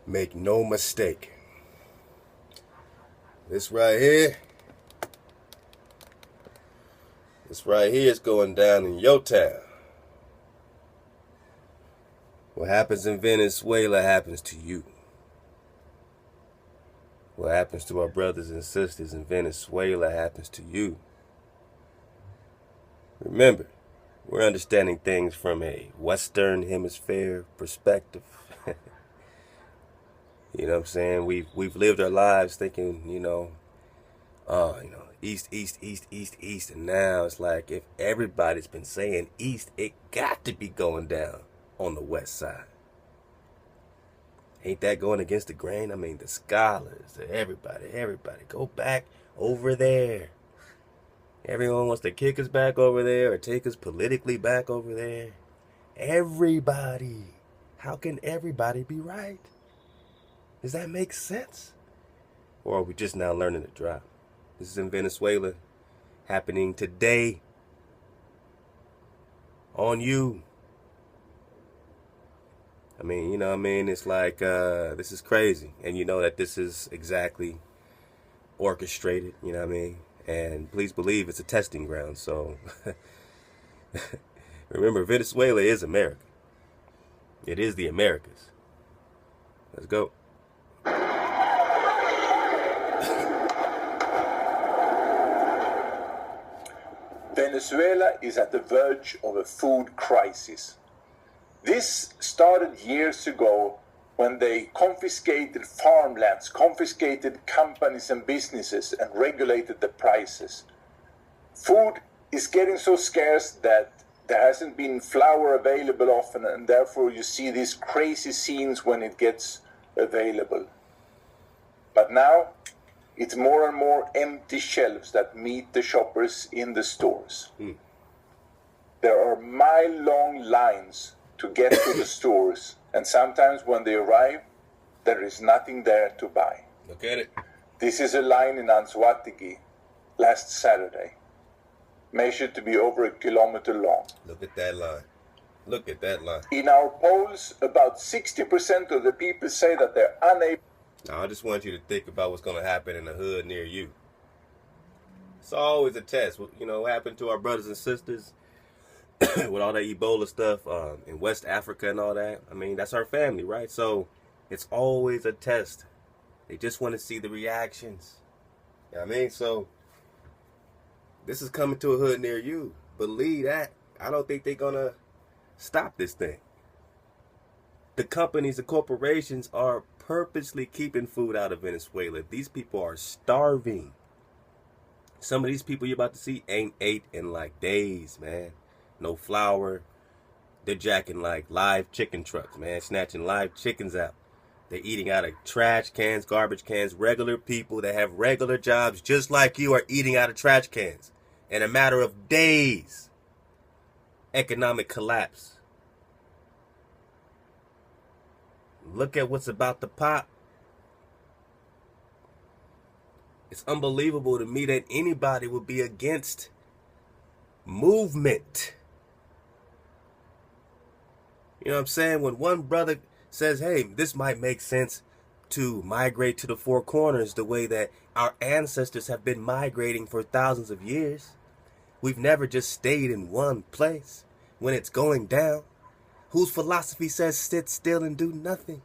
Make no mistake. This right here is going down in your town. What happens in Venezuela happens to you. What happens to our brothers and sisters in Venezuela happens to you. Remember, we're understanding things from a Western Hemisphere perspective. You know what I'm saying? We've lived our lives thinking, east, east, east, east, east, and now it's like if everybody's been saying east, it got to be going down on the west side. Ain't that going against the grain? I mean, the scholars, everybody, go back over there. Everyone wants to kick us back over there or take us politically back over there. Everybody. How can everybody be right? Does that make sense? Or are we just now learning to drive? This is in Venezuela, happening today. On you. I mean, it's like, this is crazy. And you know that this is exactly orchestrated, you know what I mean? And please believe it's a testing ground. So, remember, Venezuela is America. It is the Americas. Let's go. Venezuela is at the verge of a food crisis. This started years ago when they confiscated farmlands, confiscated companies and businesses, and regulated the prices. Food is getting so scarce that there hasn't been flour available often, and therefore you see these crazy scenes when it gets available. But now, it's more and more empty shelves that meet the shoppers in the stores. There are mile-long lines to get to the stores, and sometimes when they arrive, there is nothing there to buy. Look at it. This is a line in Anzoátegui last Saturday, measured to be over 1 kilometer long. Look at that line. Look at that line. In our polls, about 60% of the people say that they're unable. Now, I just want you to think about what's going to happen in the hood near you. It's always a test. What happened to our brothers and sisters with all that Ebola stuff in West Africa and all that. I mean, that's our family, right? So it's always a test. They just want to see the reactions. You know what I mean? So this is coming to a hood near you. Believe that. I don't think they're going to stop this thing. The companies, the corporations are purposely keeping food out of Venezuela. These people are starving. Some of these people you're about to see ain't ate in like days, man. No flour. They're jacking like live chicken trucks, man. Snatching live chickens out. They're eating out of trash cans, garbage cans. Regular people that have regular jobs just like you are eating out of trash cans. In a matter of days. Economic collapse. Look at what's about to pop. It's unbelievable to me that anybody would be against movement. You know what I'm saying? When one brother says, hey, this might make sense to migrate to the four corners the way that our ancestors have been migrating for thousands of years. We've never just stayed in one place when it's going down. Whose philosophy says sit still and do nothing?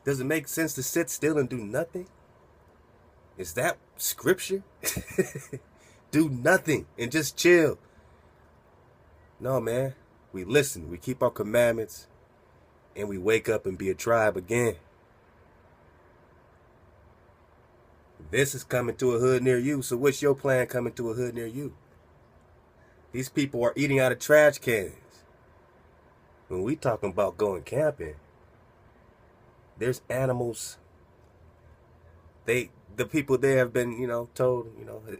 Does it make sense to sit still and do nothing? Is that scripture? Do nothing and just chill. No, man. We listen. We keep our commandments. And we wake up and be a tribe again. This is coming to a hood near you. So what's your plan coming to a hood near you? These people are eating out of trash cans. When we talking about going camping, there's animals. The people there have been, told,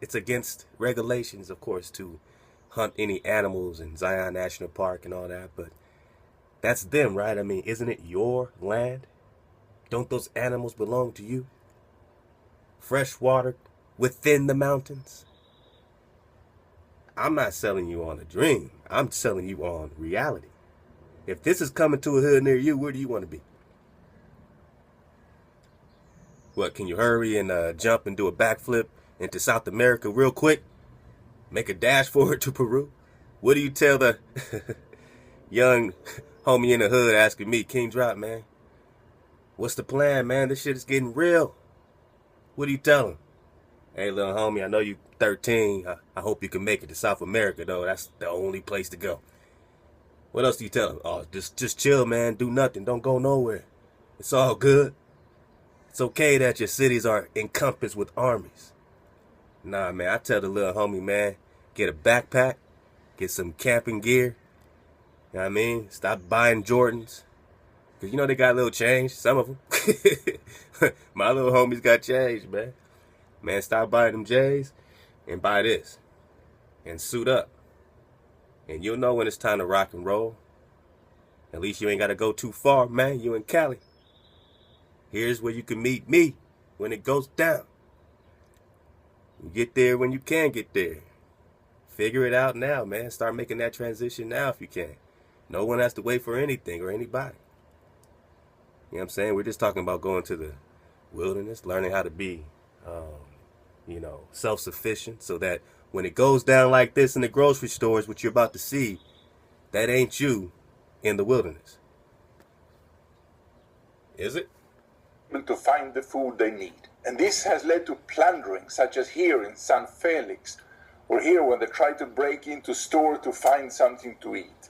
it's against regulations, of course, to hunt any animals in Zion National Park and all that. But that's them, right? I mean, isn't it your land? Don't those animals belong to you? Fresh water within the mountains. I'm not selling you on a dream. I'm selling you on reality. If this is coming to a hood near you, where do you want to be? What, can you hurry and jump and do a backflip into South America real quick? Make a dash forward to Peru? What do you tell the young homie in the hood asking me, Kingdrop, man, what's the plan, man? This shit is getting real. What do you tell him? Hey, little homie, I know you 13. I hope you can make it to South America, though. That's the only place to go. What else do you tell him? Oh, just chill, man. Do nothing. Don't go nowhere. It's all good. It's okay that your cities are encompassed with armies. Nah, man, I tell the little homie, man, get a backpack, get some camping gear. You know what I mean? Stop buying Jordans. Because, you know, they got a little change, some of them. My little homies got change, man. Man, stop buying them J's and buy this. And suit up. And you'll know when it's time to rock and roll. At least you ain't got to go too far, man. You in Cali. Here's where you can meet me when it goes down. You get there when you can get there. Figure it out now, man. Start making that transition now if you can. No one has to wait for anything or anybody. You know what I'm saying? We're just talking about going to the wilderness, learning how to be, self-sufficient so that when it goes down like this in the grocery stores, what you're about to see, that ain't you in the wilderness. Is it? To find the food they need. And this has led to plundering, such as here in San Felix, or here when they try to break into store to find something to eat.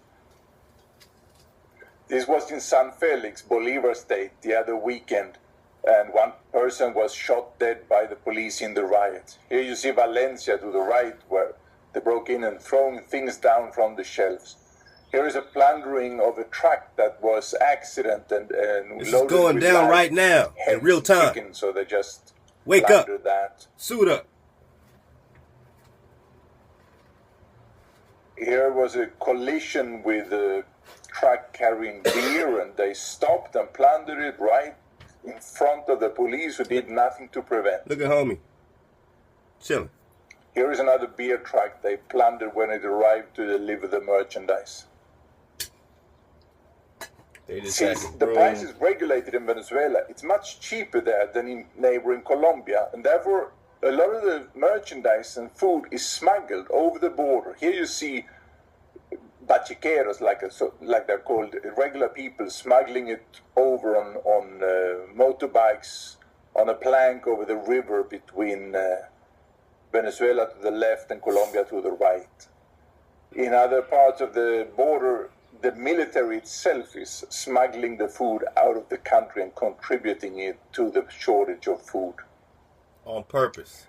This was in San Felix, Bolivar State, the other weekend, and one person was shot dead by the police in the riots. Here you see Valencia to the right, where they broke in and throwing things down from the shelves. Here is a plundering of a truck that was accident and this is going down right now in real time. Chicken, so they just wake up, that. Suit up. Here was a collision with a truck carrying beer, and they stopped and plundered it right in front of the police, who did nothing to prevent. Look at homie, chilling. Here is another beer truck they plundered when it arrived to deliver the merchandise. Since the price is regulated in Venezuela, it's much cheaper there than in neighboring Colombia, and therefore a lot of the merchandise and food is smuggled over the border. Here you see bachiqueros, like they're called, regular people smuggling it over on motorbikes on a plank over the river between Venezuela to the left and Colombia to the right. In other parts of the border, the military itself is smuggling the food out of the country and contributing it to the shortage of food. On purpose.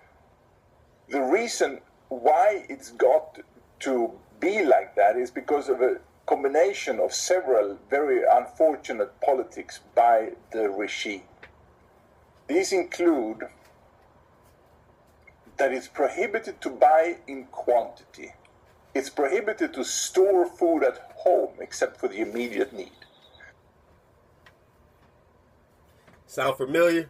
The reason why it's got to be like that is because of a combination of several very unfortunate politics by the regime. These include that it's prohibited to buy in quantity. It's prohibited to store food at home except for the immediate need. Sound familiar?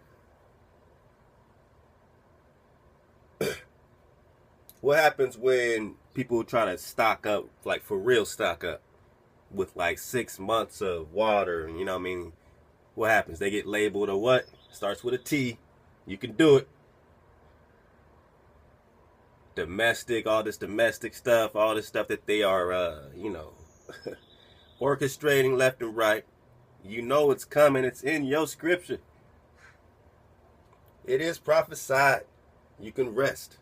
What happens when people try to stock up, like for real stock up, with like 6 months of water, you know what I mean? What happens? They get labeled or what? Starts with a T. You can do it. Domestic, all this domestic stuff, all this stuff that they are, orchestrating left and right. You know it's coming. It's in your scripture. It is prophesied. You can rest.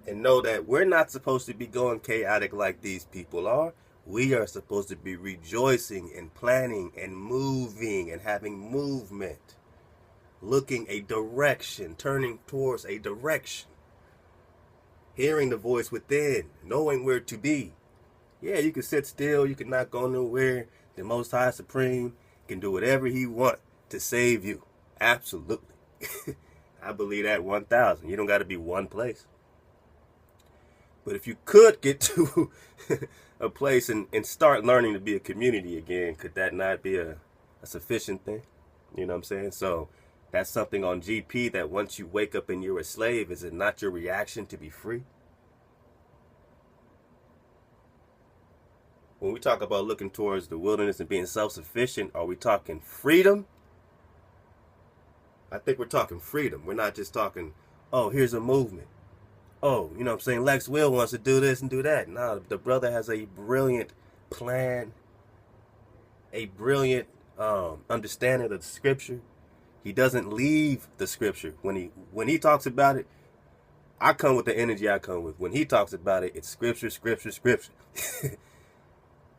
And know that we're not supposed to be going chaotic like these people are. We are supposed to be rejoicing and planning and moving and having movement. Looking a direction, turning towards a direction. Hearing the voice within, knowing where to be. Yeah, you can sit still, you can not go nowhere. The Most High Supreme can do whatever He wants to save you. Absolutely. I believe that 1,000. You don't got to be one place. But if you could get to a place and start learning to be a community again, could that not be a sufficient thing? You know what I'm saying? So that's something on GP that once you wake up and you're a slave, is it not your reaction to be free? when we talk about looking towards the wilderness and being self-sufficient, are we talking freedom? I think we're talking freedom. We're not just talking, oh, here's a movement. Oh, you know what I'm saying? Lex Will wants to do this and do that. No, the brother has a brilliant plan, a brilliant understanding of the scripture. He doesn't leave the scripture. When he talks about it, I come with the energy I come with. When he talks about it, it's scripture, scripture, scripture.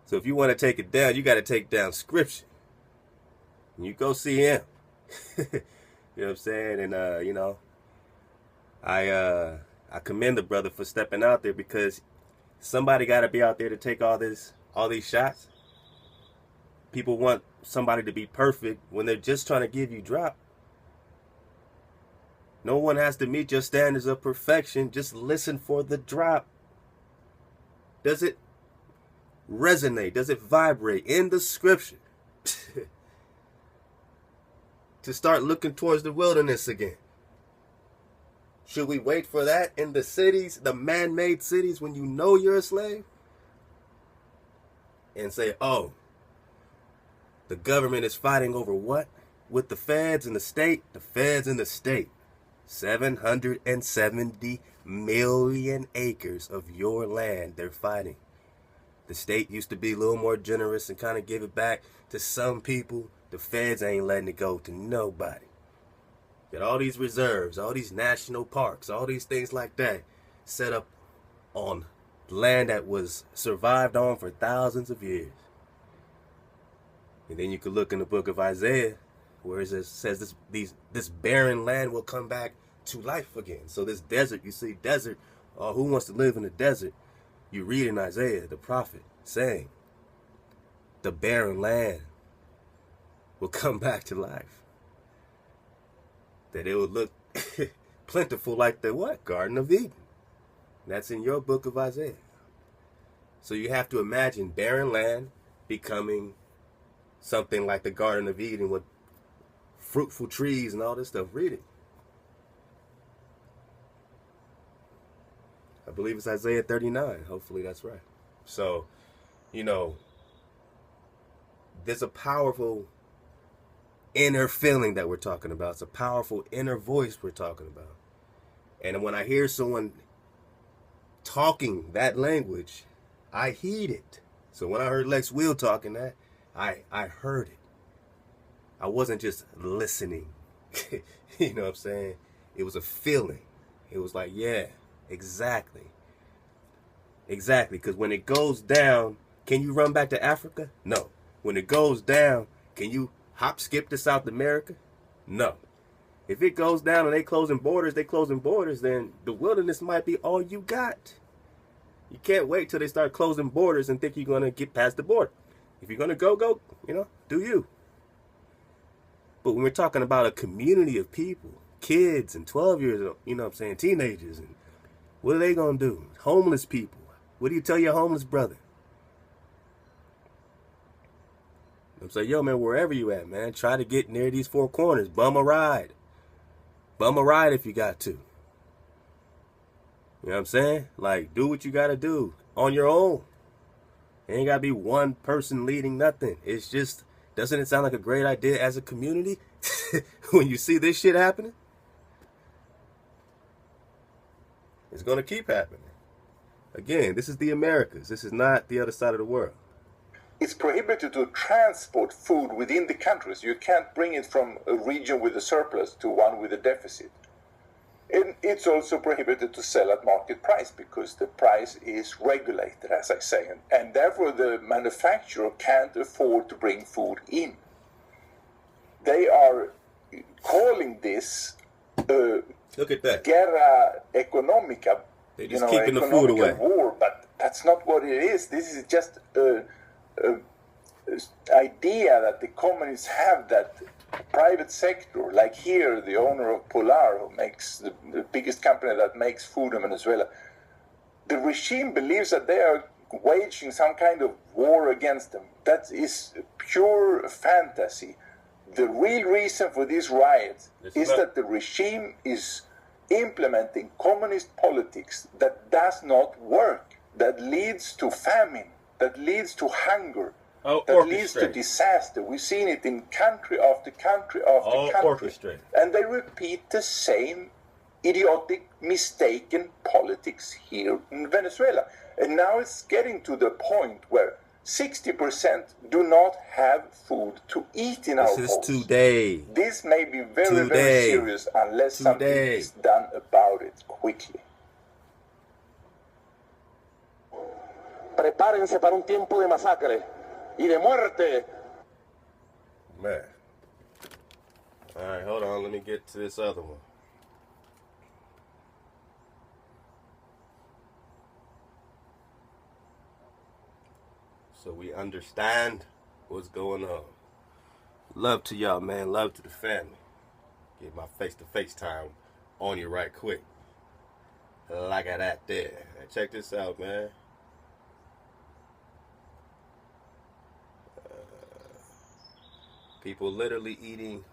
So if you want to take it down, you got to take down scripture. And you go see him. You know what I'm saying? And, you know, I commend the brother for stepping out there, because somebody got to be out there to take all these shots. People want somebody to be perfect when they're just trying to give you drop. No one has to meet your standards of perfection. Just listen for the drop. Does it resonate? Does it vibrate in the scripture? To start looking towards the wilderness again. Should we wait for that in the cities, the man-made cities, when you know you're a slave? And say, oh, the government is fighting over what? With the feds and the state? The feds and the state. 770 million acres of your land they're fighting. The state used to be a little more generous and kind of give it back to some people. The feds ain't letting it go to nobody. Got all these reserves, all these national parks, all these things like that set up on land that was survived on for thousands of years. And then you could look in the book of Isaiah, where it says this barren land will come back to life again. So this desert, you see desert, who wants to live in the desert? You read in Isaiah, the prophet, saying, the barren land will come back to life. That it will look plentiful like the what? Garden of Eden. That's in your book of Isaiah. So you have to imagine barren land becoming something like the Garden of Eden with fruitful trees and all this stuff. Read it. I believe it's Isaiah 39. Hopefully that's right. So, you know, there's a powerful inner feeling that we're talking about. It's a powerful inner voice we're talking about. And when I hear someone talking that language, I heed it. So when I heard Lex Will talking that, I heard it. I wasn't just listening. You know what I'm saying? It was a feeling. It was like, yeah, exactly. Exactly. Because when it goes down, can you run back to Africa? No. When it goes down, can you hop skip to South America? No. If it goes down and they closing borders, then the wilderness might be all you got. You can't wait till they start closing borders and think you're going to get past the border. If you're going to go, you know, do you. But when we're talking about a community of people, kids and 12 years old, you know what I'm saying, teenagers, and what are they going to do? Homeless people. What do you tell your homeless brother? I'm saying, yo, man, wherever you at, man, try to get near these four corners. Bum a ride. Bum a ride if you got to. You know what I'm saying? Like, do what you got to do on your own. It ain't got to be one person leading nothing. It's just, doesn't it sound like a great idea as a community when you see this shit happening? It's going to keep happening. Again, this is the Americas. This is not the other side of the world. It's prohibited to transport food within the countries. You can't bring it from a region with a surplus to one with a deficit. And it's also prohibited to sell at market price because the price is regulated, as I say. And therefore the manufacturer can't afford to bring food in. They are calling this look at that, guerra economica. They're just keeping the food away. War, but that's not what it is. This is just idea that the communists have, that private sector, like here, the owner of Polar, who makes the biggest company that makes food in Venezuela, the regime believes that they are waging some kind of war against them. That is pure fantasy. The real reason for these riots is that the regime is implementing communist politics that does not work, that leads to famine, that leads to hunger, Oh, that leads to disaster. We've seen it in country after country after country. Orchestrated. And they repeat the same idiotic, mistaken politics here in Venezuela. And now it's getting to the point where 60% do not have food to eat in our homes. This is today. This may be very, very serious unless something is done about it quickly. Prepárense para un tiempo de masacre y de muerte. Man. All right, hold on. Let me get to this other one. So we understand what's going on. Love to y'all, man. Love to the family. Get my face-to-face time on you right quick. Like that there. Now check this out, man. People literally eating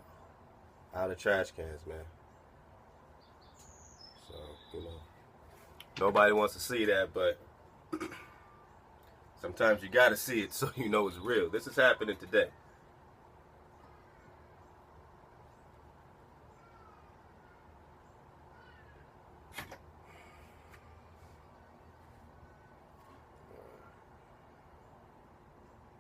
out of trash cans, man. So, you know, nobody wants to see that, but sometimes you gotta see it so you know it's real. This is happening today.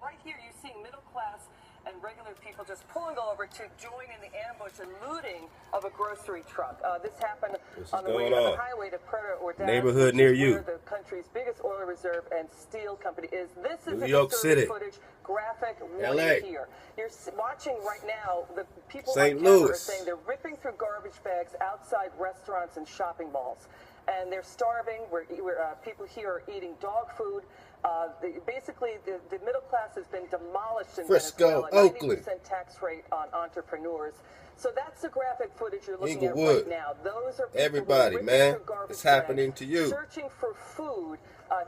Right here, you're seeing middle class and regular people just pulling over to join in the ambush and looting of a grocery truck. This happened on the way on the highway to Puerto Ordaz, neighborhood near you. Where the country's biggest oil reserve and steel company is. This is New York City, footage, graphic LA. Here. You're watching right now. The people St. on camera Louis are saying they're ripping through garbage bags outside restaurants and shopping malls, and they're starving. People here are eating dog food. Basically, the middle class has been demolished in Frisco, Venezuela. Oakland. 90% tax rate on entrepreneurs. So that's the graphic footage you're looking Inglewood. at right now. Those are people everybody, who are man. through garbage It's happening bags, to you. searching for food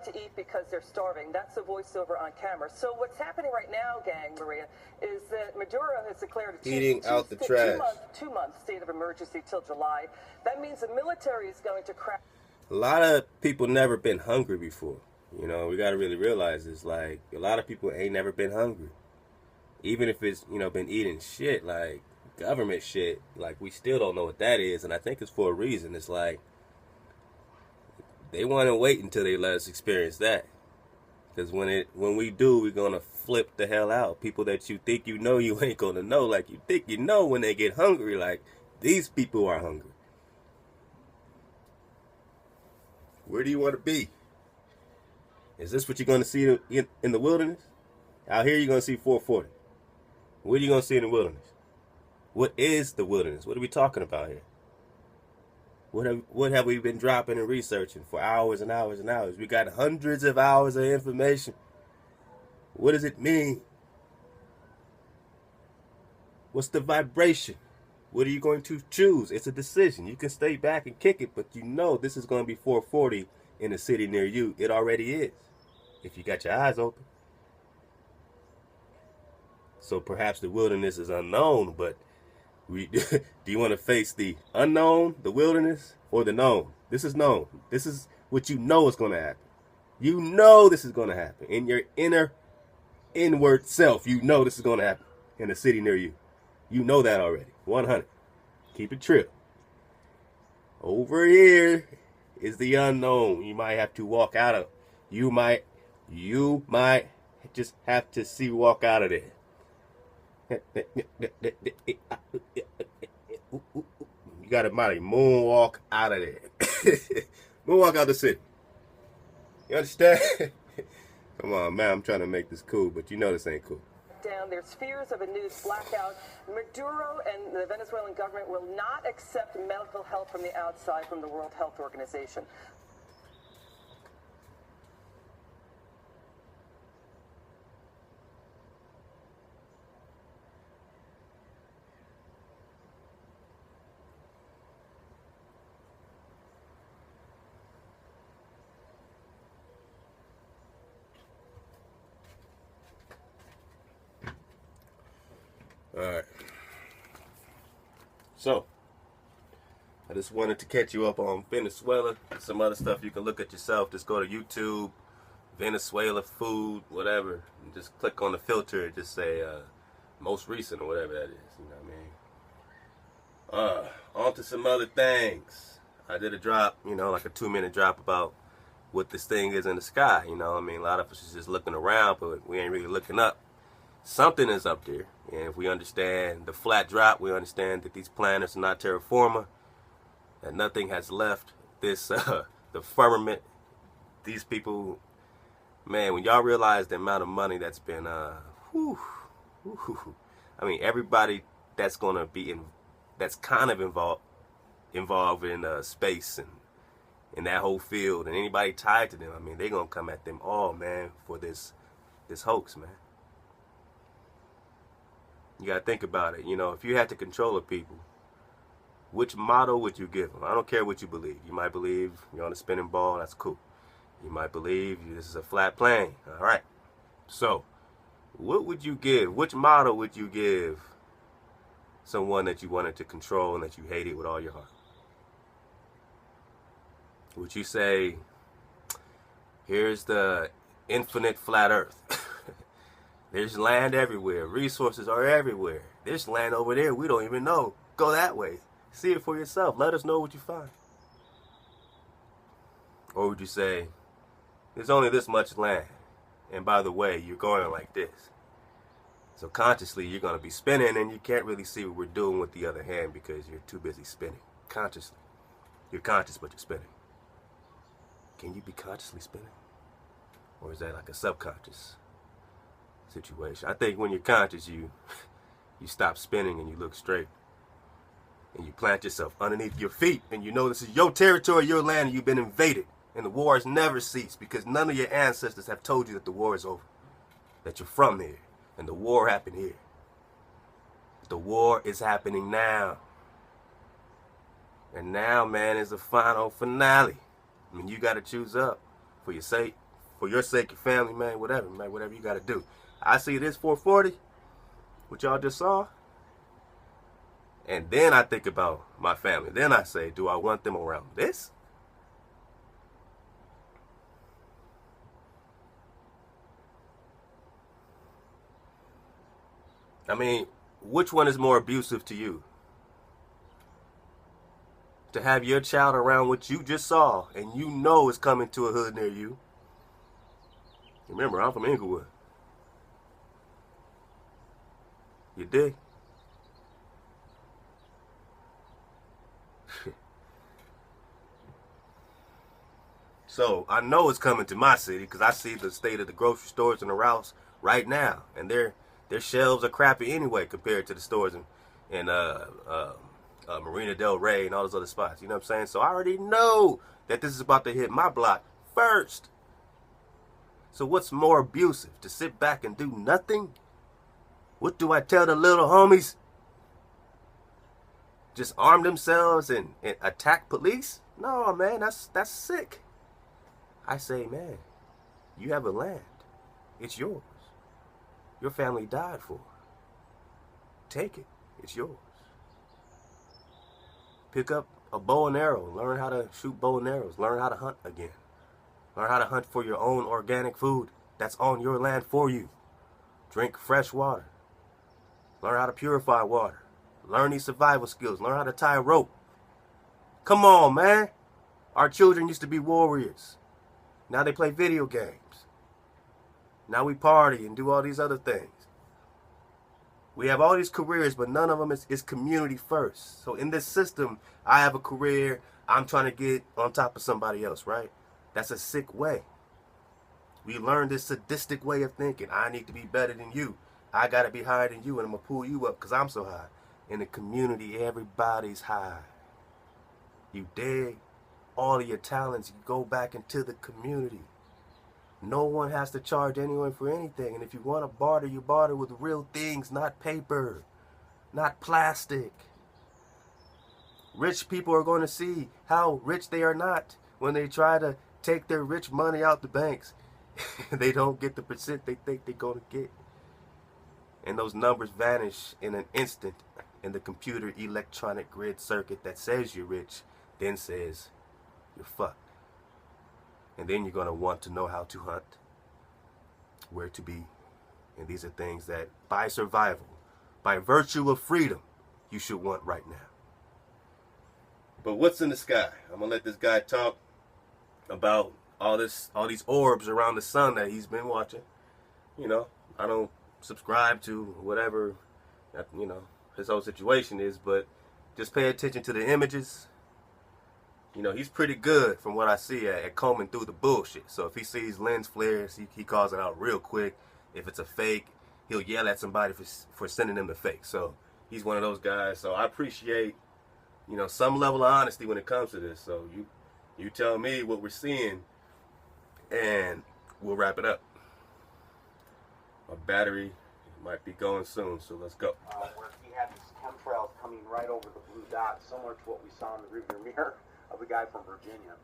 to eat because they're starving. That's the voiceover on camera. So what's happening right now, gang, Maria, is that Maduro has declared a two-month state of emergency till July. That means the military is going to crack. A lot of people never been hungry before. You know, we got to really realize this. Like, a lot of people ain't never been hungry. Even if it's, you know, been eating shit, like government shit, like we still don't know what that is. And I think it's for a reason. It's like they want to wait until they let us experience that. Because when we do, we're going to flip the hell out. People that you think you know, you ain't going to know. Like, you think you know when they get hungry. Like, these people are hungry. Where do you want to be? Is this what you're going to see in the wilderness? Out here, you're going to see 440. What are you going to see in the wilderness? What is the wilderness? What are we talking about here? What have we been dropping and researching for hours and hours and hours? We got hundreds of hours of information. What does it mean? What's the vibration? What are you going to choose? It's a decision. You can stay back and kick it, but you know this is going to be 440 in a city near you. It already is, if you got your eyes open. So perhaps the wilderness is unknown, but do you want to face the unknown, the wilderness, or the known? This is known. This is what you know is going to happen. You know this is going to happen. In your inward self, you know this is going to happen in a city near you. You know that already. 100. Keep it true. Over here is the unknown. You might have to walk out of. You might just have to walk out of there. You got to moonwalk out of there. Moonwalk out the city. You understand? Come on, man. I'm trying to make this cool, but you know this ain't cool. Down. There's fears of a news blackout. Maduro and the Venezuelan government will not accept medical help from the outside from the World Health Organization. Alright. So, I just wanted to catch you up on Venezuela. Some other stuff you can look at yourself. Just go to YouTube, Venezuela food, whatever, and just click on the filter and just say most recent or whatever that is. You know what I mean? On to some other things. I did a drop, you know, like a 2-minute drop about what this thing is in the sky. You know what I mean? A lot of us is just looking around, but we ain't really looking up. Something is up there. And if we understand the flat drop, we understand that these planets are not terra firma, that nothing has left this, the firmament. These people, man, when y'all realize the amount of money that's been, I mean, everybody that's going to be that's kind of involved in space and in that whole field, and anybody tied to them, I mean, they're going to come at them all, man, for this hoax, man. You got to think about it. You know, if you had to control the people, which motto would you give them? I don't care what you believe. You might believe you're on a spinning ball. That's cool. You might believe this is a flat plane. All right. So, what would you give? Which motto would you give someone that you wanted to control and that you hated with all your heart? Would you say, here's the infinite flat earth? There's land everywhere. Resources are everywhere. There's land over there we don't even know. Go that way. See it for yourself. Let us know what you find. Or would you say, there's only this much land, and by the way, you're going like this. So consciously, you're going to be spinning, and you can't really see what we're doing with the other hand because you're too busy spinning. Consciously. You're conscious, but you're spinning. Can you be consciously spinning? Or is that like a subconscious situation? I think when you're conscious, you stop spinning and you look straight. And you plant yourself underneath your feet, and you know this is your territory, your land, and you've been invaded. And the war has never ceased because none of your ancestors have told you that the war is over. That you're from here. And the war happened here. The war is happening now. And now, man, is the final finale. I mean, you got to choose up for your sake, your family, man, whatever you got to do. I see this 440, what y'all just saw. And then I think about my family. Then I say, do I want them around this? I mean, which one is more abusive to you? To have your child around what you just saw and you know it's coming to a hood near you. Remember, I'm from Inglewood. You dig? So I know it's coming to my city because I see the state of the grocery stores and the routes right now, and their shelves are crappy anyway compared to the stores in Marina Del Rey and all those other spots. You know what I'm saying? So I already know that this is about to hit my block first. So what's more abusive? To sit back and do nothing? What do I tell the little homies? Just arm themselves and attack police? No, man, that's sick. I say, man, you have a land. It's yours. Your family died for. Take it. It's yours. Pick up a bow and arrow. Learn how to shoot bow and arrows. Learn how to hunt again. Learn how to hunt for your own organic food that's on your land for you. Drink fresh water. Learn how to purify water. Learn these survival skills. Learn how to tie a rope. Come on, man. Our children used to be warriors. Now they play video games. Now we party and do all these other things. We have all these careers, but none of them is community first. So in this system, I have a career. I'm trying to get on top of somebody else, right? That's a sick way. We learned this sadistic way of thinking. I need to be better than you. I got to be higher than you, and I'm going to pull you up because I'm so high. In the community, everybody's high. You dig? All of your talents go back into the community. No one has to charge anyone for anything. And if you want to barter, you barter with real things, not paper, not plastic. Rich people are going to see how rich they are not when they try to take their rich money out the banks. They don't get the percent they think they're going to get. And those numbers vanish in an instant in the computer electronic grid circuit that says you're rich, then says you're fucked. And then you're going to want to know how to hunt. where to be. And these are things that, by survival, by virtue of freedom, you should want right now. But what's in the sky? I'm going to let this guy talk about all these orbs around the sun that he's been watching. You know, I don't subscribe to whatever, you know, his whole situation is, but just pay attention to the images. You know, he's pretty good from what I see at combing through the bullshit. So if he sees lens flares, he calls it out real quick. If it's a fake, he'll yell at somebody for sending them the fake. So he's one of those guys. So I appreciate, you know, some level of honesty when it comes to this. So you tell me what we're seeing, and we'll wrap it up. My battery might be going soon, so let's go. Where he had these chemtrails coming right over the blue dot, similar to what we saw in the rearview mirror of a guy from Virginia.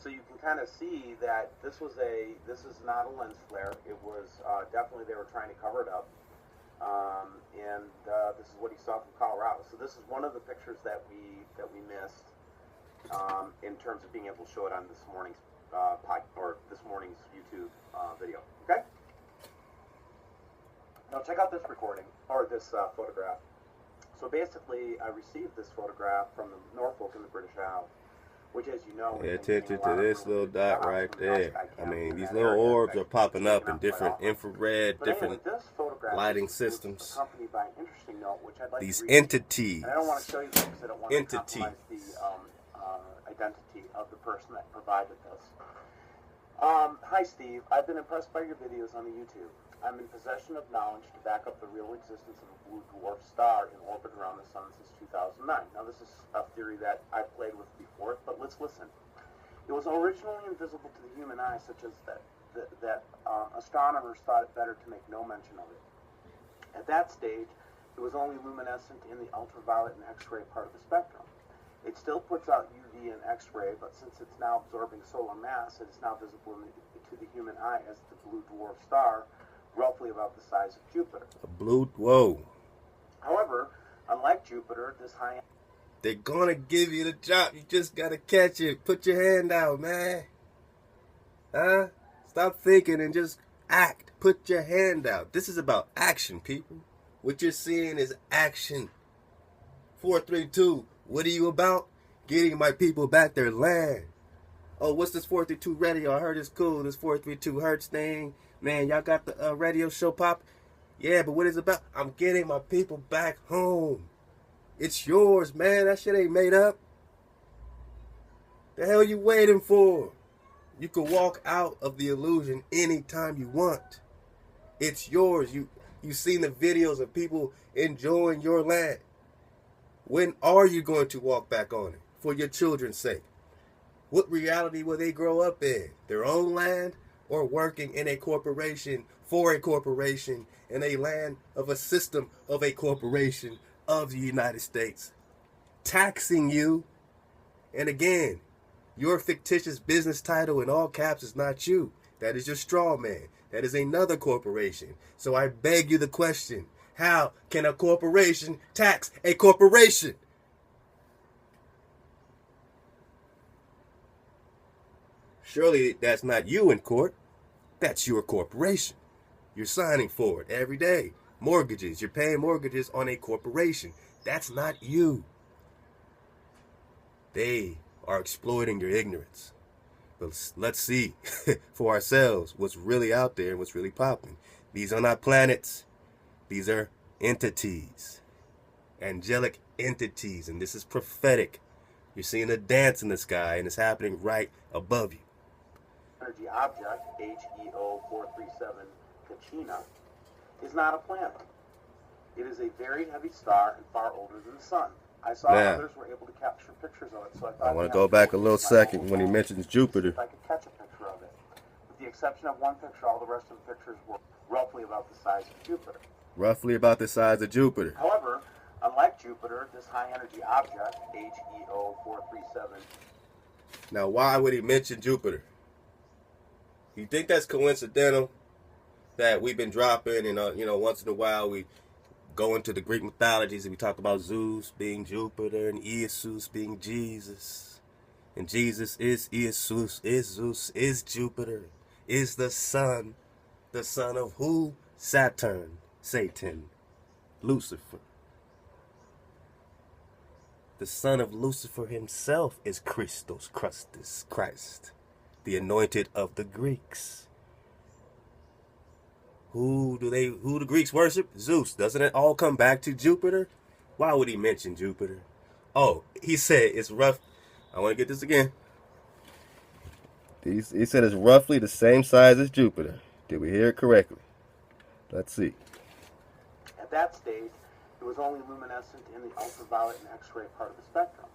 So you can kind of see that this is not a lens flare. It was definitely, they were trying to cover it up. This is what he saw from Colorado. So this is one of the pictures that we missed in terms of being able to show it on this morning's this morning's YouTube video. Okay. Now check out this recording, or this photograph. So basically, I received this photograph from the Norfolk in the British Isles, which, as you know, pay attention to this little dot right there. I mean, these little orbs are popping up in different infrared, different lighting systems. Accompanied by an interesting note, which I'd like these to read. entities. And I don't want to show you this because I don't want to compromise the identity of the person that provided this. Hi, Steve. I've been impressed by your videos on the YouTube. I'm in possession of knowledge to back up the real existence of a blue dwarf star in orbit around the sun since 2009. Now, this is a theory that I've played with before, but let's listen. It was originally invisible to the human eye, such as that astronomers thought it better to make no mention of it. At that stage, it was only luminescent in the ultraviolet and X-ray part of the spectrum. It still puts out UV and X-ray, but since it's now absorbing solar mass, it is now visible to the human eye as the blue dwarf star, roughly about the size of Jupiter. Whoa. However, unlike Jupiter, this high... They're gonna give you the job. You just gotta catch it. Put your hand out, man. Huh? Stop thinking and just act. Put your hand out. This is about action, people. What you're seeing is action. 432. What are you about? Getting my people back their land. Oh, what's this 432 radio? I heard it's cool. This 432 Hertz thing. Man, y'all got the radio show pop? Yeah, but what is it about? I'm getting my people back home. It's yours, man. That shit ain't made up. The hell you waiting for? You can walk out of the illusion anytime you want. It's yours. You've seen the videos of people enjoying your land. When are you going to walk back on it? For your children's sake. What reality will they grow up in? Their own land? Or working in a corporation, for a corporation, in a land of a system of a corporation of the United States, taxing you? And again, your fictitious business title in all caps is not you. That is your straw man. That is another corporation. So I beg you the question, how can a corporation tax a corporation? Surely that's not you in court. That's your corporation. You're signing for it every day. Mortgages. You're paying mortgages on a corporation. That's not you. They are exploiting your ignorance. But let's see for ourselves what's really out there and what's really popping. These are not planets. These are entities. Angelic entities. And this is prophetic. You're seeing a dance in the sky and it's happening right above you. Energy object, HEO 437 Kachina, is not a planet. It is a very heavy star and far older than the sun. I saw others were able to capture pictures of it, so I thought... I want to go back a little second when he mentions Jupiter. If I could catch a picture of it. With the exception of one picture, all the rest of the pictures were roughly about the size of Jupiter. Roughly about the size of Jupiter. However, unlike Jupiter, this high-energy object, HEO 437... Now, why would he mention Jupiter? You think that's coincidental that we've been dropping and, once in a while we go into the Greek mythologies and we talk about Zeus being Jupiter and Iesous being Jesus. And Jesus is Iesous, is Zeus, is Jupiter, is the sun. The son of who? Saturn, Satan, Lucifer. The son of Lucifer himself is Christos, Christ, the anointed of the Greeks. Who do the Greeks worship? Zeus. Doesn't it all come back to Jupiter? Why would he mention Jupiter? Oh, he said it's rough. I want to get this again. He said it's roughly the same size as Jupiter. Did we hear it correctly? Let's see. At that stage, it was only luminescent in the ultraviolet and X-ray part of the spectrum.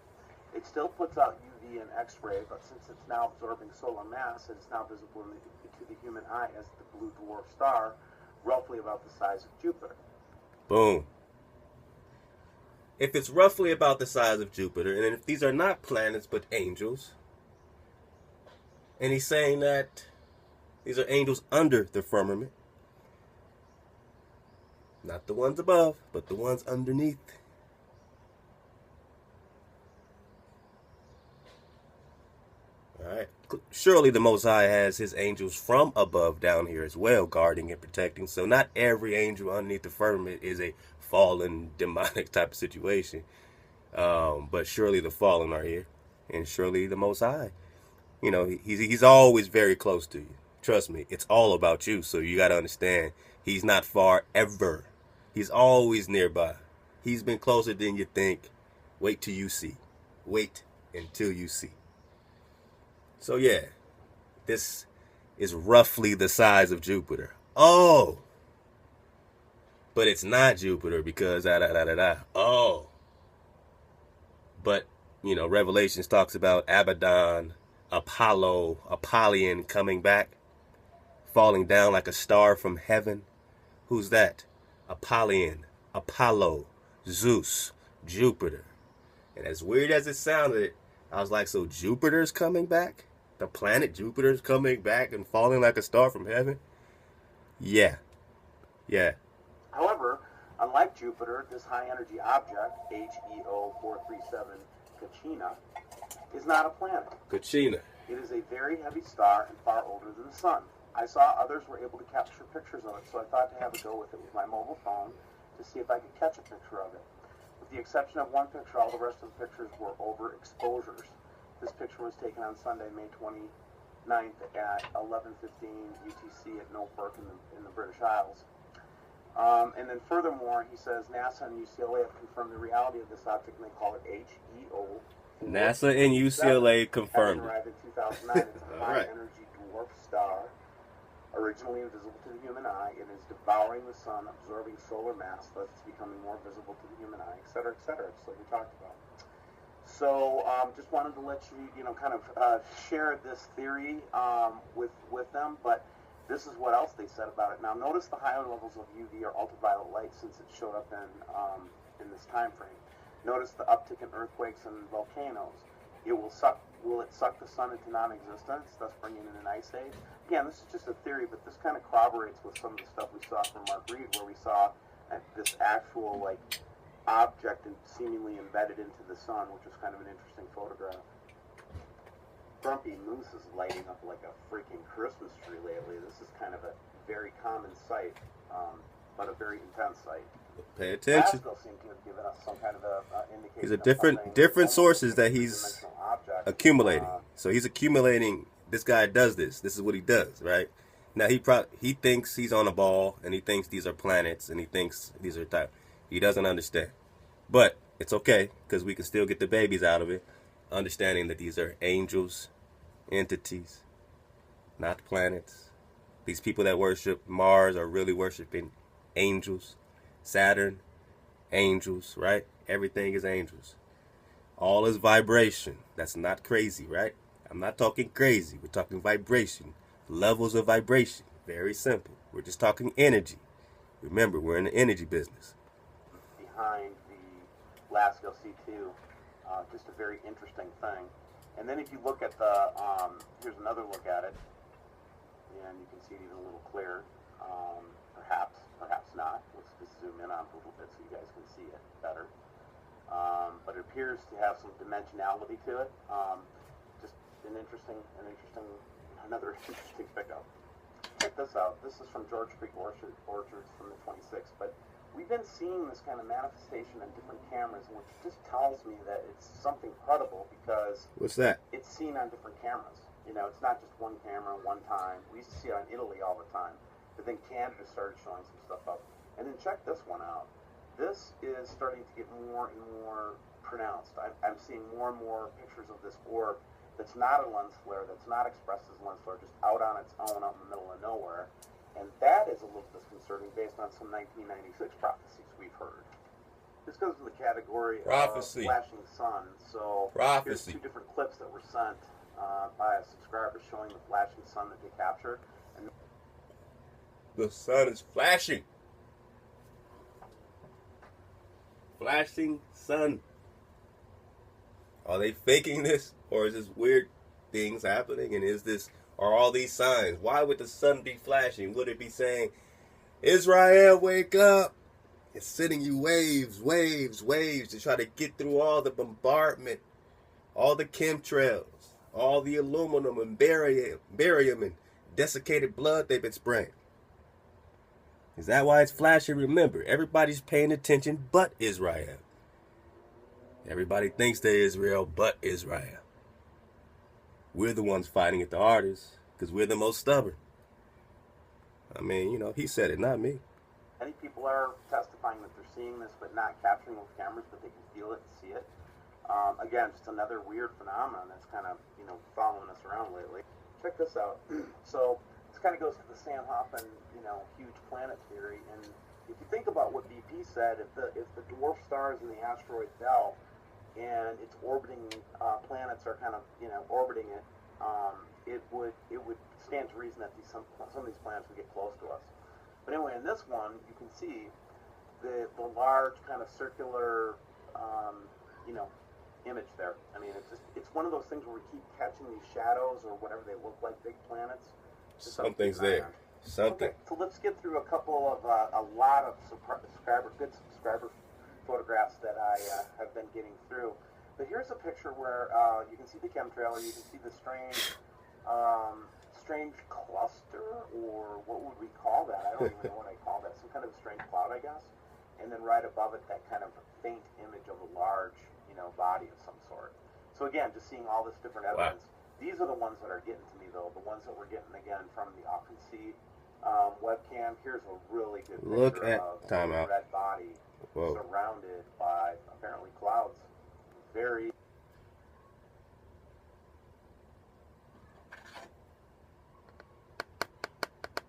It still puts out UV and X-ray, but since it's now absorbing solar mass, it is now visible to the human eye as the blue dwarf star, roughly about the size of Jupiter. Boom. If it's roughly about the size of Jupiter, and if these are not planets but angels, and he's saying that these are angels under the firmament, not the ones above, but the ones underneath. All right. Surely the Most High has his angels from above down here as well, guarding and protecting. So not every angel underneath the firmament is a fallen, demonic type of situation. But surely the fallen are here. And surely the Most High. You know, he's always very close to you. Trust me, it's all about you. So you got to understand, he's not far ever. He's always nearby. He's been closer than you think. Wait till you see. Wait until you see. So yeah, this is roughly the size of Jupiter. Oh, but it's not Jupiter because Oh, but you know, Revelations talks about Abaddon, Apollyon coming back, falling down like a star from heaven. Who's that? Apollyon, Apollo, Zeus, Jupiter. And as weird as it sounded, I was like, so Jupiter's coming back? The planet Jupiter's coming back and falling like a star from heaven? Yeah. However, unlike Jupiter, this high-energy object, HEO 437 Kachina, is not a planet. Kachina. It is a very heavy star and far older than the sun. I saw others were able to capture pictures of it, so I thought to have a go with it with my mobile phone to see if I could catch a picture of it. With the exception of one picture, all the rest of the pictures were overexposures. This picture was taken on Sunday, May 29th at 11:15 UTC at Norfolk in the British Isles. And then furthermore, he says NASA and UCLA have confirmed the reality of this object, and they call it HEO. NASA and UCLA confirmed it. Arrived in 2009. It's a high-energy dwarf star, originally invisible to the human eye. It is devouring the sun, absorbing solar mass, thus it's becoming more visible to the human eye, etc., etc., just like we talked about. So just wanted to let you, kind of share this theory with them, but this is what else they said about it. Now, notice the higher levels of UV or ultraviolet light since it showed up in this time frame. Notice the uptick in earthquakes and volcanoes. Will it suck the sun into non-existence, thus bringing in an ice age? Again, this is just a theory, but this kind of corroborates with some of the stuff we saw from Mark Reed, where we saw this actual object and seemingly embedded into the sun, which was kind of an interesting photograph. Grumpy Moose is lighting up like a freaking Christmas tree lately. This is kind of a very common sight, but a very intense sight. Pay attention. Seems to have given us some kind of indication. He's a different sources that he's accumulating. So he's accumulating. This guy does this. This is what he does, right? Now he thinks he's on a ball, and he thinks these are planets, and he thinks these are type. He doesn't understand, but it's okay because we can still get the babies out of it, understanding that these are angels, entities, not planets. These people that worship Mars are really worshiping angels. Saturn, angels, right? Everything is angels. All is vibration. That's not crazy, right? I'm not talking crazy. We're talking vibration. Levels of vibration. Very simple. We're just talking energy. Remember, we're in the energy business. Behind the Lasco C2, just a very interesting thing. And then if you look at the, here's another look at it, and you can see it even a little clearer. Perhaps not. Let's just zoom in on it a little bit so you guys can see it better. But it appears to have some dimensionality to it. Just another interesting pickup. check this out. This is from George Creek Orchards from the 26th, but we've been seeing this kind of manifestation on different cameras, which just tells me that it's something credible because what's that? It's seen on different cameras. You know, it's not just one camera, one time. We used to see it on Italy all the time, but then Canada started showing some stuff up. And then check this one out. This is starting to get more and more pronounced. I'm seeing more and more pictures of this orb that's not a lens flare, that's not expressed as a lens flare, just out on its own out in the middle of nowhere. And that is a little disconcerting based on some 1996 prophecies we've heard. This goes to the category prophecy. Of flashing sun. So prophecy. Here's 2 different clips that were sent by a subscriber showing the flashing sun that they captured. And the sun is flashing. Flashing sun. Are they faking this? Or is this weird things happening? And are all these signs? Why would the sun be flashing? Would it be saying, Israel, wake up? It's sending you waves, waves, waves to try to get through all the bombardment, all the chemtrails, all the aluminum and barium and desiccated blood they've been spraying. Is that why it's flashing? Remember, everybody's paying attention but Israel. Everybody thinks they're Israel but Israel. We're the ones fighting it the hardest because we're the most stubborn. I mean, you know, he said it, not me. Many people are testifying that they're seeing this but not capturing with cameras, but they can feel it and see it. Again, just another weird phenomenon that's kind of, you know, following us around lately. Check this out. So this kind of goes to the Sam Hoffman, you know, huge planet theory. And if you think about what BP said, if the dwarf stars in the asteroid belt and its orbiting planets are kind of, you know, orbiting it, it would stand to reason that some of these planets would get close to us. But anyway, in this one, you can see the large kind of circular, you know, image there. I mean, it's one of those things where we keep catching these shadows or whatever they look like, big planets. Something's there. Something. Okay, so let's get through a lot of good subscriber photographs that I have been getting through. But here's a picture where you can see the chemtrail, you can see the strange cluster, or what would we call that? I don't even know what I call that. Some kind of a strange cloud, I guess. And then right above it, that kind of faint image of a large, you know, body of some sort. So again, just seeing all this different evidence. Wow. These are the ones that are getting to me, though. The ones that we're getting again from the Occupy webcam. Here's a really good picture of a red body surrounded by apparently clouds. Very.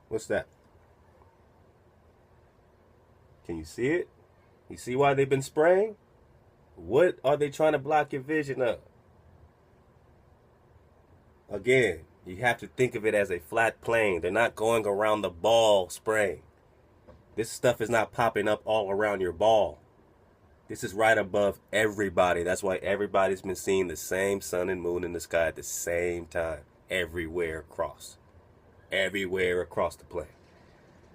What's that? Can you see it? You see why they've been spraying? What are they trying to block your vision of? Again, you have to think of it as a flat plane. They're not going around the ball spraying. This stuff is not popping up all around your ball. This is right above everybody. That's why everybody's been seeing the same sun and moon in the sky at the same time. Everywhere across. Everywhere across the plane.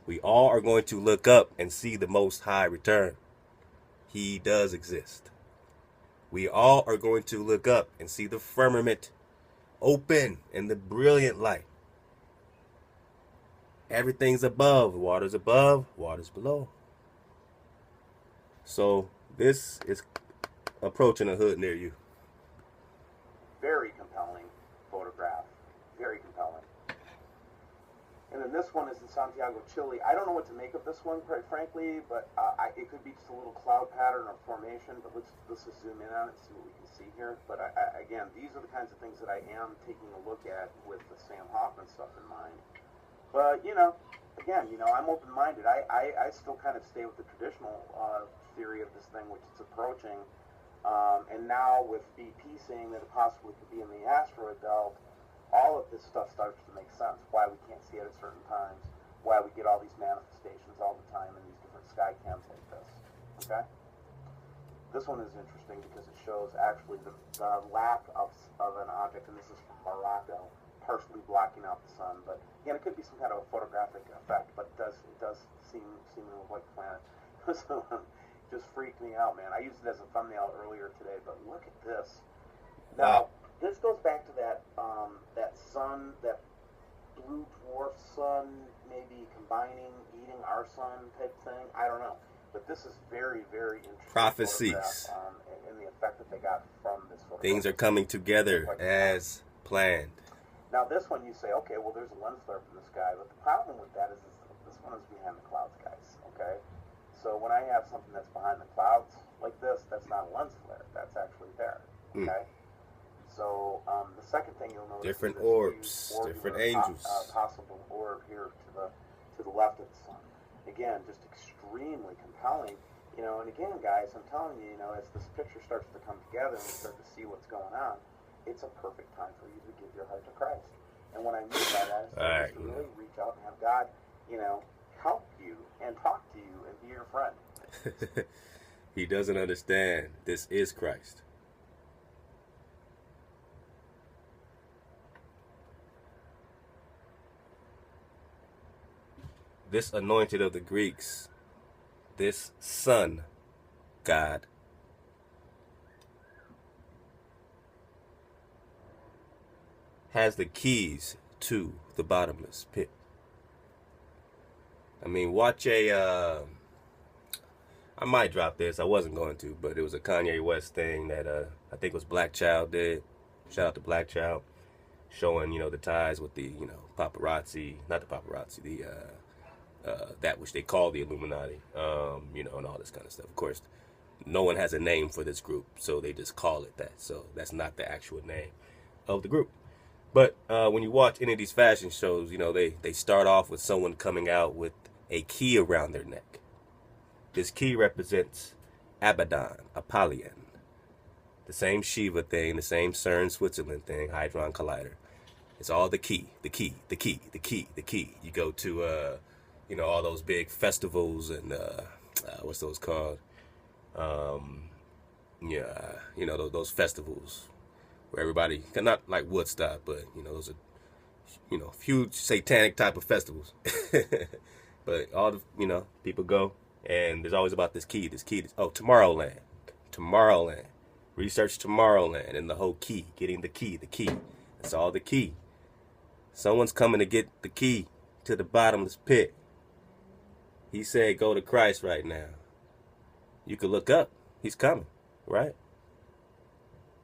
We all are going to look up and see the Most High return. He does exist. We all are going to look up and see the firmament open in the brilliant light. Everything's above. Water's above. Water's below. So this is approaching a hood near you. Very compelling photograph. Very compelling. And then this one is in Santiago, Chile. I don't know what to make of this one, quite frankly, but it could be just a little cloud pattern or formation, but let's just zoom in on it and see what we can see here. But again, these are the kinds of things that I am taking a look at with the Sam Hoffman stuff in mind. But, you know, again, you know, I'm open-minded. I still kind of stay with the traditional theory of this thing, which is approaching. And now with BP saying that it possibly could be in the asteroid belt, all of this stuff starts to make sense. Why we can't see it at certain times. Why we get all these manifestations all the time in these different sky cams like this. Okay? This one is interesting because it shows actually the lack of an object, and this is from Morocco, partially blocking out the sun. But again, it could be some kind of a photographic effect, but it does seem to look like a planet. So just freaked me out, man. I used it as a thumbnail earlier today, but look at this. Now, this goes back to that sun, that blue dwarf sun maybe combining, eating our sun type thing. I don't know. But this is very, very interesting. Prophecies. And the effect that they got from this photograph. Things are coming together as planned. Now this one you say, okay, well there's a lens flare from this guy, but the problem with that is this one is behind the clouds, guys, okay? So when I have something that's behind the clouds like this, that's not a lens flare, that's actually there, okay? So the second thing you'll notice different is orbs, different angels. Possible orb here to the left of the sun. Again, just extremely compelling, you know, and again, guys, I'm telling you, you know, as this picture starts to come together and we start to see what's going on, it's a perfect time for you to give your heart to Christ. And what I mean by that is to really reach out and have God, you know, help you and talk to you and be your friend. He doesn't understand. This is Christ. This anointed of the Greeks, this sun god, has the keys to the bottomless pit. I mean, watch I might drop this. I wasn't going to, but it was a Kanye West thing that I think it was Black Child did. Shout out to Black Child, showing, you know, the ties with the, you know, paparazzi, not the paparazzi, the that which they call the Illuminati, you know, and all this kind of stuff. Of course, no one has a name for this group, so they just call it that. So that's not the actual name of the group. But when you watch any of these fashion shows, you know, they start off with someone coming out with a key around their neck. This key represents Abaddon, Apollyon. The same Shiva thing, the same CERN, Switzerland thing, Hadron Collider. It's all the key, the key, the key, the key, the key. You go to, you know, all those big festivals and, what's those called? Yeah, you know, those festivals where everybody, not like Woodstock, but, you know, those are, you know, huge satanic type of festivals. But all the, you know, people go, and there's always about this key, oh, Tomorrowland. Research Tomorrowland and the whole key, getting the key. It's all the key. Someone's coming to get the key to the bottomless pit. He said, go to Christ right now. You could look up. He's coming, right?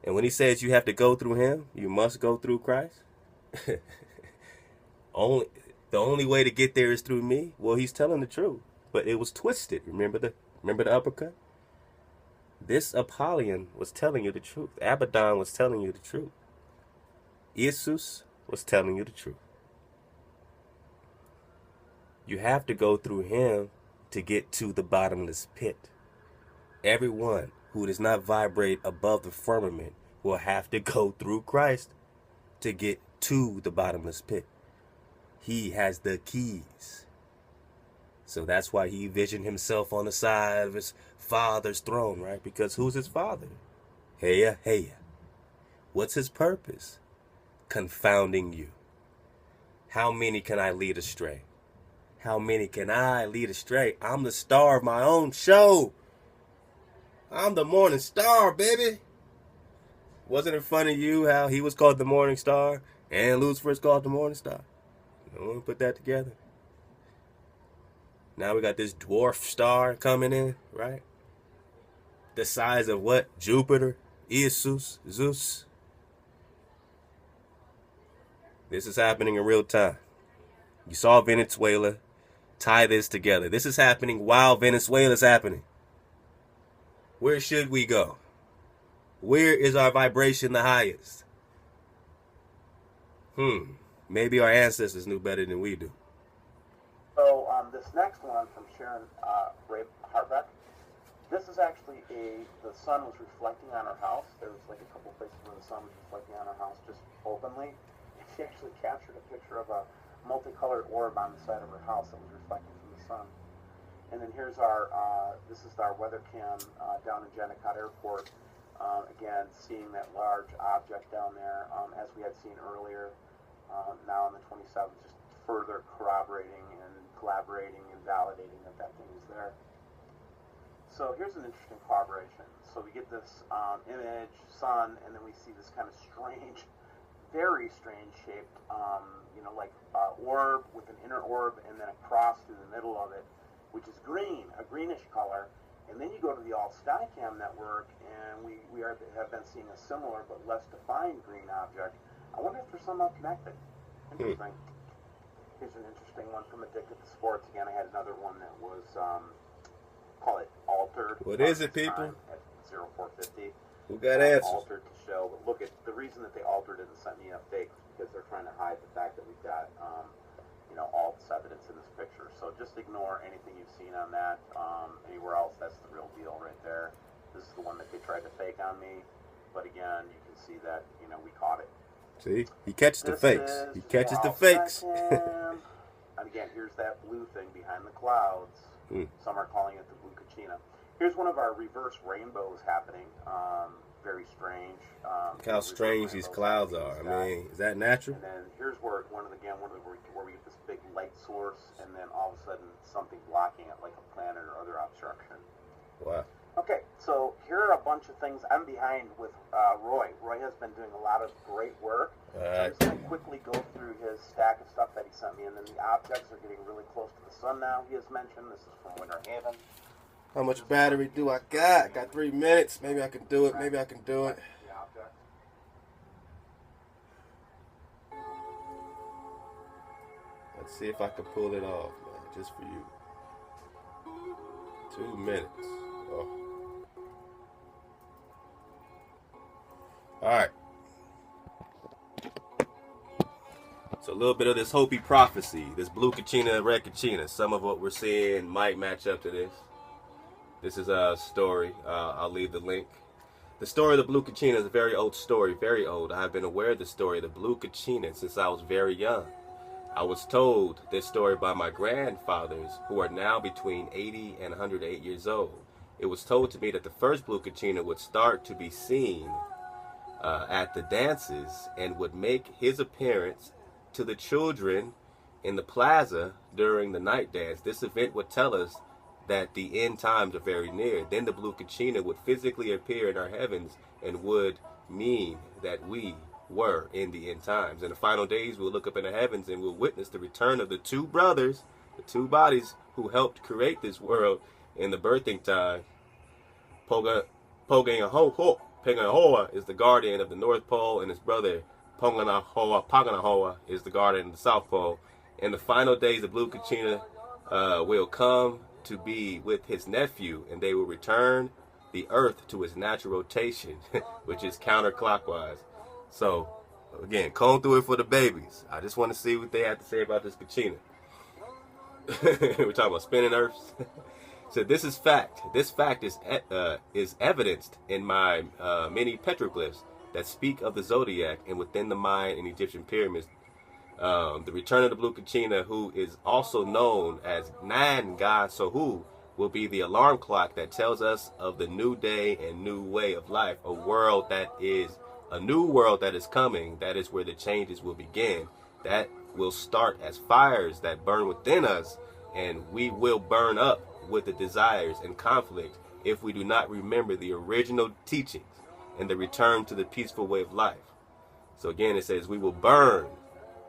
And when he says you have to go through him, you must go through Christ. The only way to get there is through me. Well, he's telling the truth, but it was twisted. Remember the uppercut? This Apollyon was telling you the truth. Abaddon was telling you the truth. Jesus was telling you the truth. You have to go through him to get to the bottomless pit. Everyone who does not vibrate above the firmament will have to go through Christ to get to the bottomless pit. He has the keys. So that's why he envisioned himself on the side of his father's throne, right? Because who's his father? Heya. What's his purpose? Confounding you. How many can I lead astray? I'm the star of my own show. I'm the morning star, baby. Wasn't it funny you how he was called the morning star and Lucifer's called the morning star? No one put that together. Now we got this dwarf star coming in, right? The size of what? Jupiter, Zeus. This is happening in real time. You saw Venezuela. Tie this together. This is happening while Venezuela's happening. Where should we go? Where is our vibration the highest? Maybe our ancestors knew better than we do. So this next one from Sharon Harbeck, this is actually the sun was reflecting on her house. There was like a couple places where the sun was reflecting on her house just openly. And she actually captured a picture of a multicolored orb on the side of her house that was reflecting from the sun. And then here's this is our weather cam down in Angelic Airport. Again, seeing that large object down there, as we had seen earlier, now on the 27th, just further corroborating and collaborating and validating that thing is there. So here's an interesting corroboration. So we get this image, sun, and then we see this kind of strange very strange shaped, you know, like orb with an inner orb and then a cross through the middle of it, which is green, a greenish color. And then you go to the Alt Skycam network, and we have been seeing a similar but less defined green object. I wonder if they're somehow connected. Interesting. Here's an interesting one from Addicted to Sports. Again, I had another one that was, call it altered. What is it, people? At 0450. Who got answers? Altered to show. But look, the reason that they altered it and sent me a fake is because they're trying to hide the fact that we've got, you know, all this evidence in this picture. So just ignore anything you've seen on that. Anywhere else, that's the real deal right there. This is the one that they tried to fake on me. But again, you can see that, you know, we caught it. See, he catches the fakes. He catches the fakes. And again, here's that blue thing behind the clouds. Some are calling it the blue kachina. Here's one of our reverse rainbows happening. Very strange. Look how strange these clouds are. I mean, is that natural? And then here's where where we get this big light source, and then all of a sudden something blocking it, like a planet or other obstruction. Wow. Okay, so here are a bunch of things. I'm behind with Roy. Roy has been doing a lot of great work. So I'm just going to quickly go through his stack of stuff that he sent me, and then the objects are getting really close to the sun now, he has mentioned. This is from Winter Haven. How much battery do I got? I got 3 minutes. Maybe I can do it. Maybe I can do it. Let's see if I can pull it off, man. Just for you. 2 minutes. Oh. All right. So a little bit of this Hopi prophecy, this blue kachina, red kachina. Some of what we're seeing might match up to this. This is a story. I'll leave the link. The story of the blue kachina is a very old story, very old. I have been aware of the story of the blue kachina since I was very young. I was told this story by my grandfathers, who are now between 80 and 108 years old. It was told to me that the first blue kachina would start to be seen at the dances and would make his appearance to the children in the plaza during the night dance. This event would tell us that the end times are very near. Then the blue kachina would physically appear in our heavens and would mean that we were in the end times. In the final days, we'll look up in the heavens and we'll witness the return of the two brothers, the two bodies who helped create this world in the birthing time. Peganahoa is the guardian of the North Pole, and his brother Paganahoa is the guardian of the South Pole. In the final days, the blue kachina will come to be with his nephew, and they will return the earth to its natural rotation, which is counterclockwise. So, again, comb through it for the babies. I just want to see what they have to say about this kachina. We're talking about spinning earths. So this is fact. This fact is evidenced in my many petroglyphs that speak of the zodiac and within the Mayan and Egyptian pyramids. The return of the blue kachina, who is also known as Nan Ga Sohu, will be the alarm clock that tells us of the new day and new way of life, a new world that is coming. That is where the changes will begin. That will start as fires that burn within us, and we will burn up with the desires and conflict if we do not remember the original teachings and the return to the peaceful way of life. So again, it says we will burn.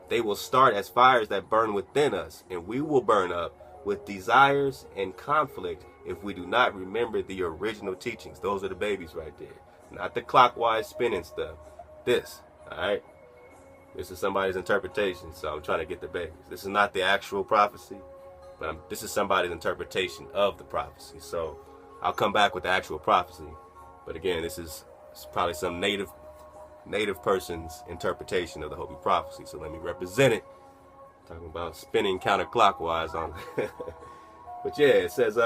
They will start as fires that burn within us, and we will burn up with desires and conflict if we do not remember the original teachings. Those are the babies right there. Not the clockwise spinning stuff. This, all right? This is somebody's interpretation, so I'm trying to get the babies. This is not the actual prophecy, but this is somebody's interpretation of the prophecy. So I'll come back with the actual prophecy. But again, this is probably some native person's interpretation of the Hopi prophecy. So let me represent it. Talking about spinning counterclockwise on But yeah, it says,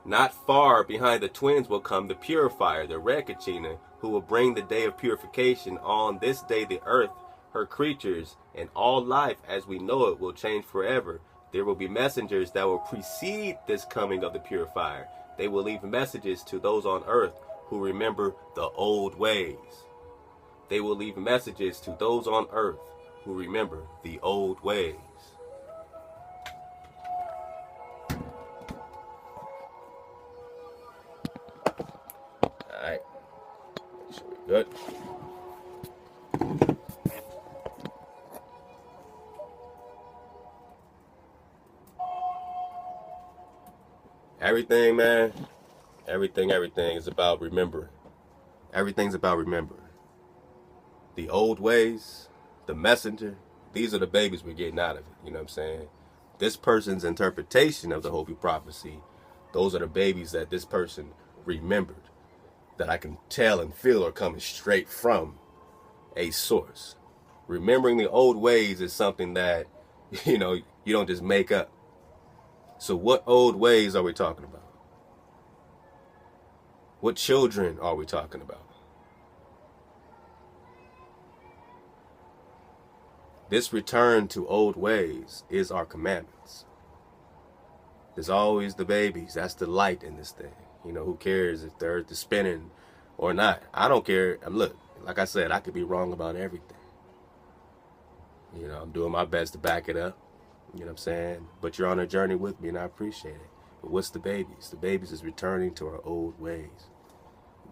not far behind the twins will come the purifier, the red kachina, who will bring the day of purification. On this day, the earth, her creatures, and all life as we know it will change forever. There will be messengers that will precede this coming of the purifier. They will leave messages to those on earth who remember the old ways. They will leave messages to those on earth who remember the old ways. All right. Make sure we're good. Everything, man. Everything is about remembering. Everything's about remembering. The old ways, the messenger, these are the babies we're getting out of it. You know what I'm saying? This person's interpretation of the Hopi prophecy, those are the babies that this person remembered, that I can tell and feel are coming straight from a source. Remembering the old ways is something that, you don't just make up. So what old ways are we talking about? What children are we talking about? This return to old ways is our commandments. There's always the babies. That's the light in this thing. Who cares if the earth is spinning or not? I don't care. Look, like I said, I could be wrong about everything. I'm doing my best to back it up. You know what I'm saying? But you're on a journey with me, and I appreciate it. But what's the babies? The babies is returning to our old ways.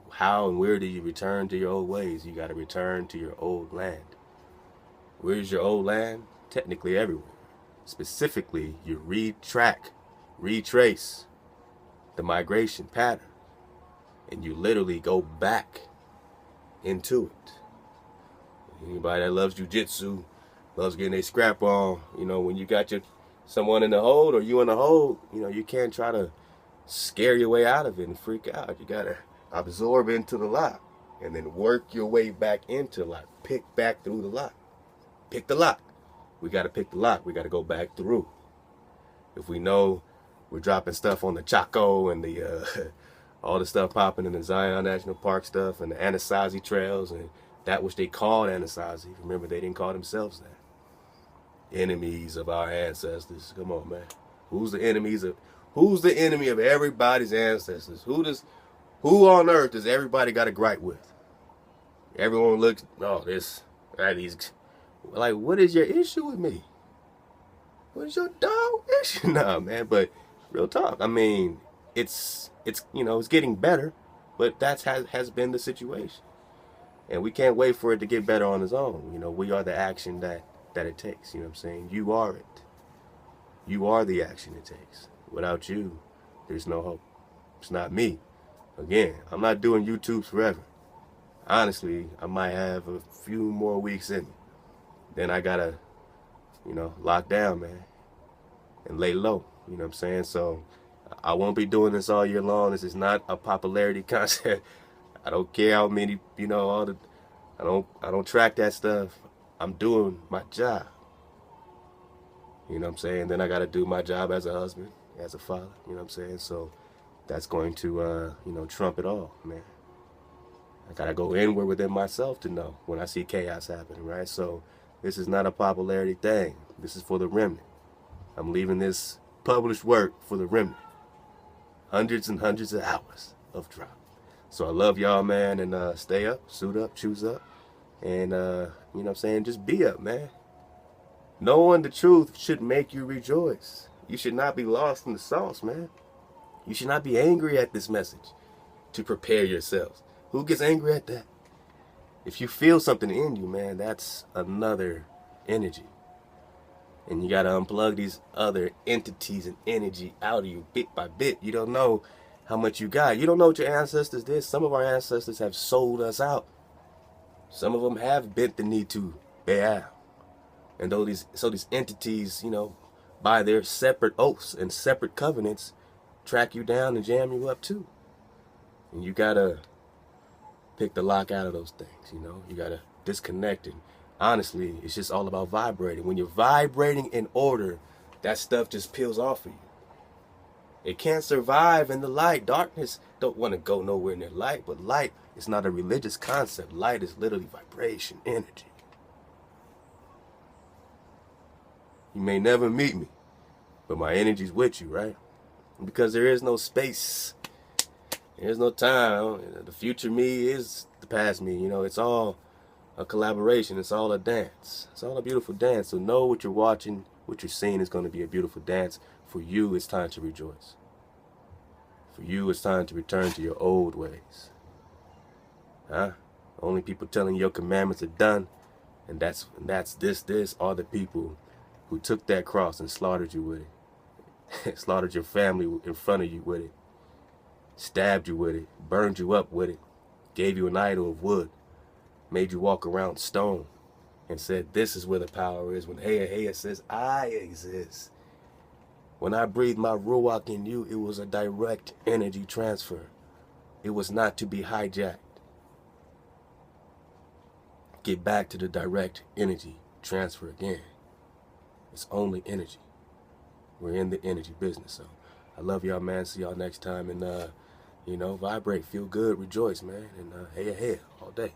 How and where do you return to your old ways? You got to return to your old land. Where's your old land? Technically everywhere. Specifically, you retrace the migration pattern, and you literally go back into it. Anybody that loves jujitsu, loves getting their scrap on, when you got someone in the hold or you in the hold, you can't try to scare your way out of it and freak out. You got to absorb into the lock and then work your way back into the lock. Pick back through the lock. Pick the lock. We got to pick the lock. We got to go back through. If we know we're dropping stuff on the Chaco and the all the stuff popping in the Zion National Park stuff and the Anasazi trails and that which they called Anasazi. Remember, they didn't call themselves that. Enemies of our ancestors. Come on, man. Who's the enemy of everybody's ancestors? Who on earth does everybody got a gripe with? Everyone looks, these. Like, what is your issue with me? What is your dog issue? Nah, man, but real talk. It's getting better, but that has been the situation. And we can't wait for it to get better on its own. We are the action that it takes. You know what I'm saying? You are it. You are the action it takes. Without you, there's no hope. It's not me. Again, I'm not doing YouTube forever. Honestly, I might have a few more weeks in me. Then I gotta, lock down, man, and lay low. You know what I'm saying? So I won't be doing this all year long. This is not a popularity contest. I don't care how many, I don't track that stuff. I'm doing my job. You know what I'm saying? Then I gotta do my job as a husband, as a father. You know what I'm saying? So that's going to, trump it all, man. I gotta go inward within myself to know when I see chaos happening, right? So this is not a popularity thing. This is for the remnant. I'm leaving this published work for the remnant. Hundreds and hundreds of hours of drop. So I love y'all, man, and stay up, suit up, choose up, and, just be up, man. Knowing the truth should make you rejoice. You should not be lost in the sauce, man. You should not be angry at this message to prepare yourselves. Who gets angry at that? If you feel something in you, man, that's another energy. And you got to unplug these other entities and energy out of you bit by bit. You don't know how much you got. You don't know what your ancestors did. Some of our ancestors have sold us out. Some of them have bent the knee to Baal. And so these entities, by their separate oaths and separate covenants, track you down and jam you up too. And you got to pick the lock out of those things, You got to disconnect. And honestly, it's just all about vibrating. When you're vibrating in order, that stuff just peels off of you. It can't survive in the light. Darkness don't want to go nowhere near light, but light is not a religious concept. Light is literally vibration, energy. You may never meet me, but my energy's with you, right? Because there is no space. There's no time. The future me is the past me. It's all a collaboration. It's all a dance. It's all a beautiful dance. So know what you're watching, what you're seeing is going to be a beautiful dance. For you, it's time to rejoice. For you, it's time to return to your old ways. Only people telling your commandments are done, and that's this are the people who took that cross and slaughtered you with it. slaughtered your family in front of you with it, stabbed you with it, burned you up with it, gave you an idol of wood, made you walk around stone, and said, this is where the power is. When Heya says, I exist. When I breathed my ruach in you, it was a direct energy transfer. It was not to be hijacked. Get back to the direct energy transfer again. It's only energy. We're in the energy business. So I love y'all, man. See y'all next time. And, vibrate, feel good, rejoice, man. And Heya all day.